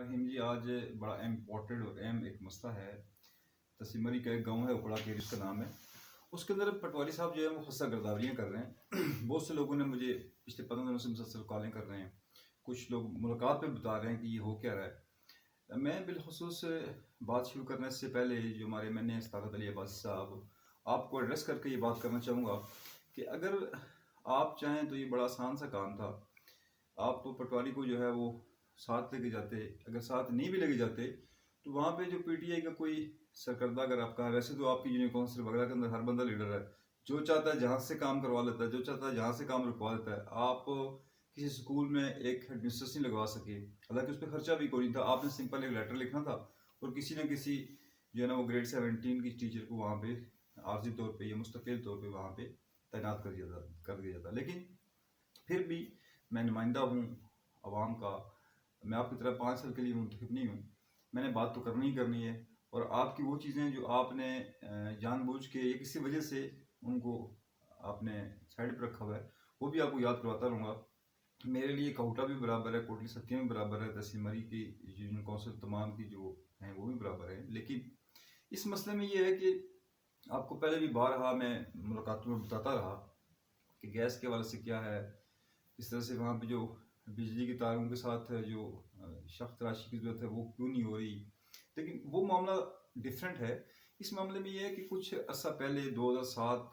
रहीम जी, आज बड़ा इम्पोर्टेंट और अहम एक मसला है। तसीमरी का एक गांव है, उकड़ा के इसका नाम है। उसके अंदर पटवारी साहब जो है वो खस्सा गिरदावरियाँ कर रहे हैं। बहुत से लोगों ने मुझे पिछले 15 दिनों से मुसलसल कॉलें कर रहे हैं। कुछ लोग मुलाकात पे बता रहे हैं कि ये हो क्या रहा है। मैं बिलखुसूस बात शुरू करने से पहले जो हमारे मैंने इस्ताक़त अली अब्बासी साहब आपको एड्रेस करके ये बात करना चाहूँगा कि अगर आप चाहें तो ये बड़ा आसान सा काम था। आप तो पटवारी को जो है वो साथ लेके जाते, अगर साथ नहीं भी लेके जाते तो वहाँ पे जो पीटीआई का कोई सरकर्दा अगर आपका, वैसे तो आपकी यूनियन काउंसिल वगैरह के अंदर हर बंदा लीडर है, जो चाहता है जहाँ से काम करवा लेता है, जो चाहता है जहाँ से काम रुकवा देता है। आप किसी स्कूल में एक एडमिनिस्ट्रेशन लगवा सके, हालांकि उस पर खर्चा भी कोई नहीं था, आपने सिंपल एक लेटर लिखना था और किसी न किसी जो है ना वो ग्रेड 17 की टीचर को वहाँ पे आर्जी तौर पर या मुस्तकिल तौर पर वहाँ पे तैनात कर दिया जाता। लेकिन फिर भी मैं नुमाइंदा हूँ आवाम का, मैं आपकी तरह 5 साल के लिए मुंतखब नहीं हूँ। मैंने बात तो करनी ही करनी है और आपकी वो चीज़ें जो आपने जानबूझ के या किसी वजह से उनको आपने साइड पर रखा हुआ है वो भी आपको याद करवाता रहूँगा। मेरे लिए काउटा भी बराबर है, कोटली सत्या भी बराबर है, तहसील मरी की यूनियन काउंसिल तमाम की जो हैं वो भी बराबर है। लेकिन इस मसले में ये है कि आपको पहले भी बारहा मैं मुलाकातों में बताता रहा कि गैस के हवाले से क्या है, इस तरह से वहाँ पे जो बिजली के तारों के साथ जो सख्त तराशी की ज़रूरत है वो क्यों नहीं हो रही। लेकिन वो मामला डिफरेंट है। इस मामले में ये है कि कुछ अर्सा पहले 2007,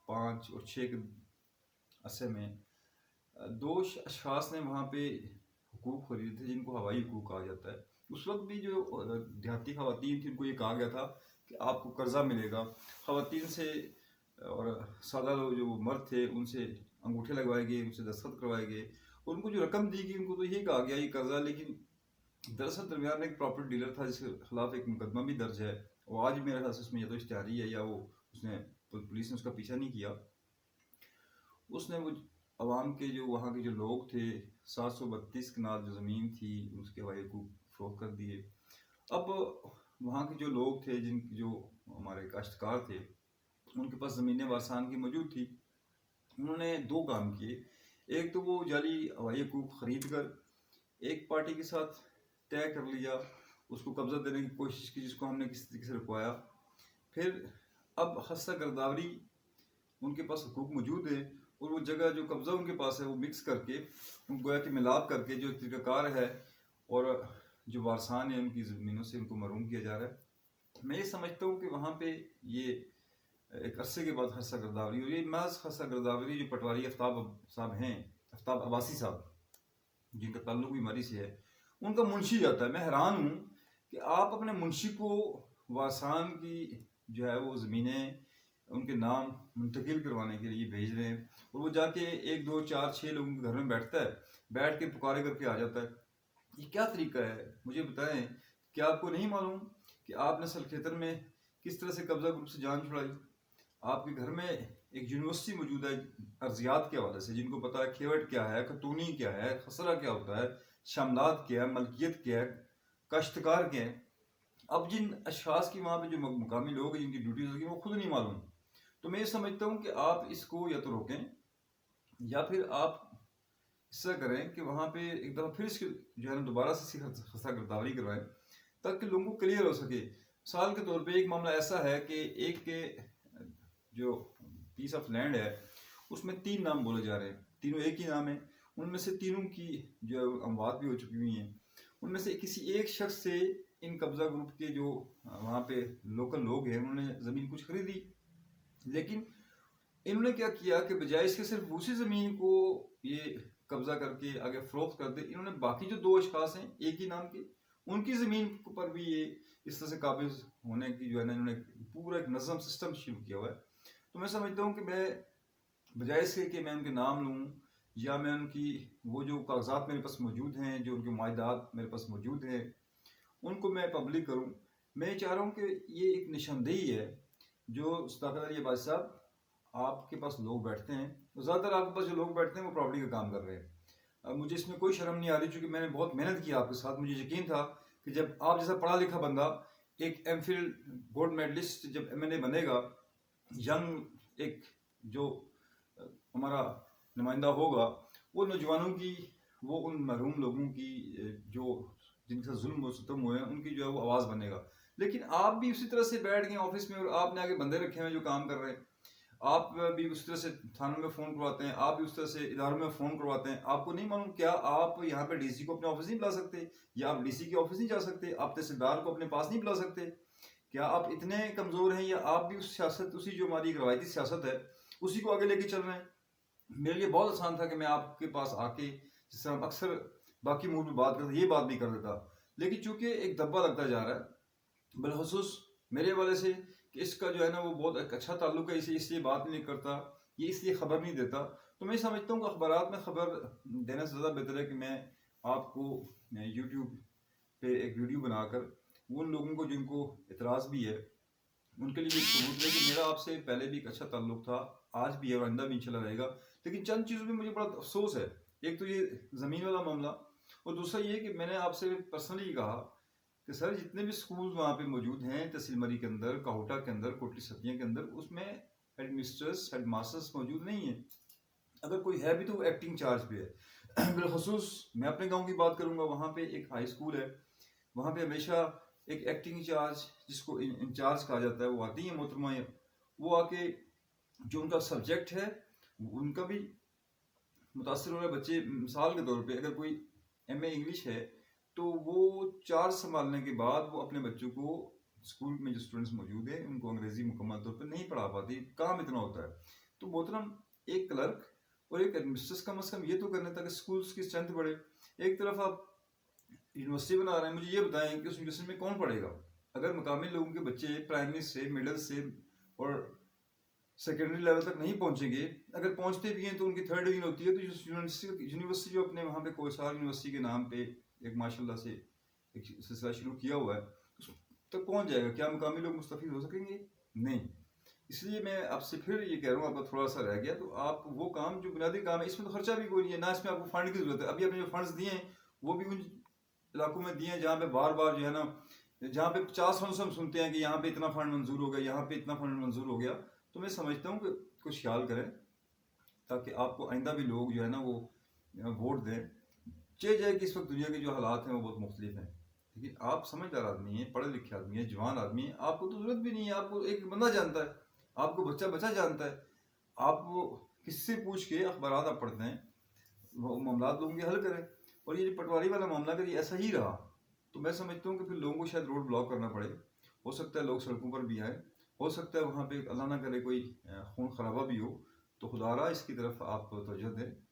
5 और 6 के अरसे में दो अशखास ने वहाँ पे हुकूक खरीदे थे जिनको हवाई हुकूक कहा जाता है। उस वक्त भी जो देहाती खवातीन थी उनको ये कहा गया था कि आपको कर्जा मिलेगा। खवातीन से और सादा लोग जो मर्द थे उनसे अंगूठे लगवाए गए, उनसे दस्तखत करवाए गए और उनको जो रकम दी गई उनको तो ये कहा गया ये कर्जा। लेकिन दरअसल दरमियान में एक प्रॉपर्टी डीलर था जिसके खिलाफ एक मुकदमा भी दर्ज है और आज मेरे ख्याल से उसमें या तो इश्तिहारी है या वो उसने पुलिस ने उसका पीछा नहीं किया। उसने वो अवाम के जो वहाँ के जो लोग थे 732 कनाल जो ज़मीन थी उसके हवाले को फरोख्त कर दिए। अब वहाँ के जो लोग थे जो हमारे काश्तकार थे उनके पास ज़मीनें वारसान की मौजूद थी। उन्होंने दो काम किए। एक तो वो जाली हवाई हुकूक ख़रीद कर एक पार्टी के साथ तय कर लिया, उसको कब्ज़ा देने की कोशिश की जिसको हमने किसी तरीके से रुकवाया। फिर अब हस्सा गिरदावरी उनके पास हुकूक मौजूद है और वो जगह जो कब्ज़ा उनके पास है वो मिक्स करके गोया कि मिलाप करके जो तरीक़ाकार है और जो वारसान है उनकी ज़मीनों से उनको महरूम किया जा रहा है। मैं ये समझता हूँ कि वहाँ पे ये एक अरसे के बाद हस्सा गिरदावरी और ये महज हस्सा गिरदावरी जो पटवारी आफ्ताब साहब हैं, आफ्ताब अब्बासी साहब जिनका ताल्लुक भी मरी से है, उनका मुंशी जाता है। मैं हैरान हूँ कि आप अपने मुंशी को वारसान की जो है वो ज़मीनें उनके नाम मुंतकिल करवाने के लिए भेज रहे हैं और वो जाके 1, 2, 4, 6 लोगों के घर में बैठता है, बैठ के पुकारे करके आ जाता है। ये क्या तरीका है मुझे बताएं। क्या आपको नहीं मालूम कि आपने सलखेतर में किस तरह से कब्जा ग्रुप से जान छुड़ाई? आपके घर में एक यूनिवर्सिटी मौजूद है अर्जियात के हवाले से, जिनको पता है खेवट क्या है, खतूनी क्या है, खसरा क्या होता है, शामलात क्या है, मलकियत क्या है, काश्तकार क्या है। अब जिन अशखास की वहाँ पे जो मुकामी लोग हैं जिनकी ड्यूटीज होगी वो खुद नहीं मालूम। तो मैं ये समझता हूँ कि आप इसको या तो रोकें या फिर आप ऐसा करें कि वहाँ पे एक दफ़ा फिर इसकी जो है ना दोबारा से खस्ता गिरदावरी करवाएं ताकि लोगों को क्लियर हो सके। साल के तौर पे एक मामला ऐसा है कि एक के जो पीस ऑफ लैंड है उसमें 3 नाम बोले जा रहे हैं, तीनों एक ही नाम है। उनमें से तीनों की जो अमवात भी हो चुकी हुई हैं। उनमें से किसी एक शख्स से इन कब्जा ग्रुप के जो वहाँ पे लोकल लोग हैं उन्होंने ज़मीन कुछ खरीदी, लेकिन इन्होंने क्या किया कि बजाय इसके सिर्फ उसी ज़मीन को ये कब्जा करके आगे फरोख्त कर दे, इन्होंने बाकी जो 2 अशखास हैं एक ही नाम के उनकी ज़मीन पर भी ये इस तरह से काबिज होने की जो है ना इन्होंने पूरा एक नज़म सिस्टम शुरू किया हुआ है। तो मैं समझता हूँ कि मैं बजाय इसके कि मैं उनके नाम लूँ या मैं उनकी वो जो कागजात मेरे पास मौजूद हैं, जो उनके मुआहदात मेरे पास मौजूद हैं, उनको मैं पब्लिक करूँ। मैं चाह रहा हूँ कि ये एक निशानदेही है जो सदाकत अली अब्बासी साहब आपके पास लोग बैठते हैं, तो ज़्यादातर आपके पास जो लोग बैठते हैं वो प्रॉपर्टी का काम कर रहे हैं। अब मुझे इसमें कोई शर्म नहीं आ रही क्योंकि मैंने बहुत मेहनत की आपके साथ। मुझे यकीन था कि जब आप जैसा पढ़ा लिखा बंदा एक एमफिल गोल्ड मेडलिस्ट जब एमएनए बनेगा, यंग एक जो हमारा नुमाइंदा होगा, वो नौजवानों की, वो उन महरूम लोगों की जो जिनके साथ जुल्म और सितम हुए हैं उनकी जो है वो आवाज़ बनेगा। लेकिन आप भी उसी तरह से बैठ गए ऑफिस में और आपने आगे बंदे रखे हैं जो काम कर रहे हैं, आप भी उस तरह से थानों में फ़ोन करवाते हैं, आप भी उस तरह से इदारों में फ़ोन करवाते हैं। आपको नहीं मालूम क्या आप यहाँ पे डीसी को अपने ऑफिस नहीं बुला सकते, या आप डीसी के ऑफिस नहीं जा सकते, आप तहसीलदार को अपने पास नहीं बुला सकते? क्या आप इतने कमज़ोर हैं, या आप भी उस सियासत, उसी जो हमारी एक रवायती सियासत है उसी को आगे लेके चल रहे हैं? मेरे लिए बहुत आसान था कि मैं आपके पास आके, जिस तरह हम अक्सर बाकी मूड में बात करते, ये बात भी कर देता। लेकिन चूंकि एक दब्बा लगता जा रहा है बिलखसूस मेरे वाले से, कि इसका जो है ना वो बहुत एक अच्छा ताल्लुक है, इसे इसलिए बात नहीं करता, ये इसलिए खबर नहीं देता। तो मैं समझता हूँ कि अखबारात में खबर देने से ज़्यादा बेहतर है कि मैं आपको यूट्यूब पे एक वीडियो बनाकर उन लोगों को जिनको इतराज़ भी है उनके लिए भी एक सबूत है कि मेरा आपसे पहले भी एक अच्छा ताल्लुक था, आज भी है और आइंदा भी इंशाल्लाह रहेगा। लेकिन चंद चीज़ों में मुझे बड़ा अफसोस है। एक तो ये ज़मीन वाला मामला, और दूसरा ये कि मैंने आपसे पर्सनली कहा कि सर जितने भी स्कूल वहाँ पे मौजूद हैं तहसील मरी के अंदर, काहुटा के अंदर, कोटली सतिया के अंदर, उसमें हेडमिस्ट्रेस हेडमास्टर्स मौजूद नहीं है। अगर कोई है भी तो वो एक्टिंग चार्ज पे है। बिलखसूस मैं अपने गाँव की बात करूँगा, वहाँ पे एक हाई स्कूल है, वहाँ पे हमेशा एक एक्टिंग इंचार्ज, जिसको इंचार्ज कहा जाता है, वो आती है मोहतरमा, वो आके जो उनका सब्जेक्ट है उनका भी मुतासर हो रहे बच्चे। मिसाल के तौर पे अगर कोई एमए इंग्लिश है तो वो चार्ज संभालने के बाद वो अपने बच्चों को, स्कूल में जो स्टूडेंट्स मौजूद हैं उनको अंग्रेजी मुकम्मल तौर पर नहीं पढ़ा पाती, काम इतना होता है। तो मोहतरम एक क्लर्क और एक एडमिनिस्ट्रेटर कम अज़ कम ये तो करने ताकि स्कूल्स की स्ट्रेंथ बढ़े। एक तरफ आप यूनिवर्सिटी बना रहे हैं, मुझे ये बताएं कि उस यूनिवर्सिटी में कौन पढ़ेगा? अगर मकामी लोगों के बच्चे प्राइमरी से, मिडिल से और सेकेंडरी लेवल तक नहीं पहुंचेंगे, अगर पहुंचते भी हैं तो उनकी थर्ड डिवीजन होती है, तो यूनिवर्सिटी जो अपने वहाँ पे कोसार यूनिवर्सिटी के नाम पे एक माशाल्लाह से एक सिलसिला शुरू किया हुआ है, उस तक पहुंच जाएगा। क्या मकामी लोग मुस्तफीद हो सकेंगे? नहीं। इसलिए मैं आपसे फिर ये कह रहा हूँ, आपका थोड़ा सा रह गया तो आप वो काम जो बुनियादी काम है, इसमें तो खर्चा भी कोई नहीं है ना, इसमें आपको फंड की जरूरत है। अभी आपने जो फंड्स दिए हैं वो भी उन इलाकों में दिए हैं जहाँ पे बार बार जो है ना, जहाँ पे 50 फंड हम सुनते हैं कि यहाँ पे इतना फंड मंजूर हो गया, यहाँ पे इतना फंड मंजूर हो गया। तो मैं समझता हूँ कि कुछ ख्याल करें ताकि आपको आइंदा भी लोग जो है ना वो वोट दें। चे जाए कि इस वक्त दुनिया के जो हालात हैं वो बहुत मुख्तलिफ हैं, लेकिन आप समझदार आदमी हैं, पढ़े लिखे आदमी हैं, जवान आदमी हैं, आपको तो जरूरत भी नहीं है। आपको एक बंदा जानता है, आपको बच्चा बच्चा जानता है, आप वो किससे पूछ के अखबार आप पढ़ते हैं, वो मामला लोगों के हल करें। और ये जो पटवारी वाला मामला अगर ये ऐसा ही रहा तो मैं समझता हूँ कि फिर लोगों को शायद रोड ब्लॉक करना पड़े, हो सकता है लोग सड़कों पर भी आए, हो सकता है वहाँ पे अल्लाह ना करे कोई खून खराबा भी हो। तो खुदारा इसकी तरफ आप तवज्जो दें।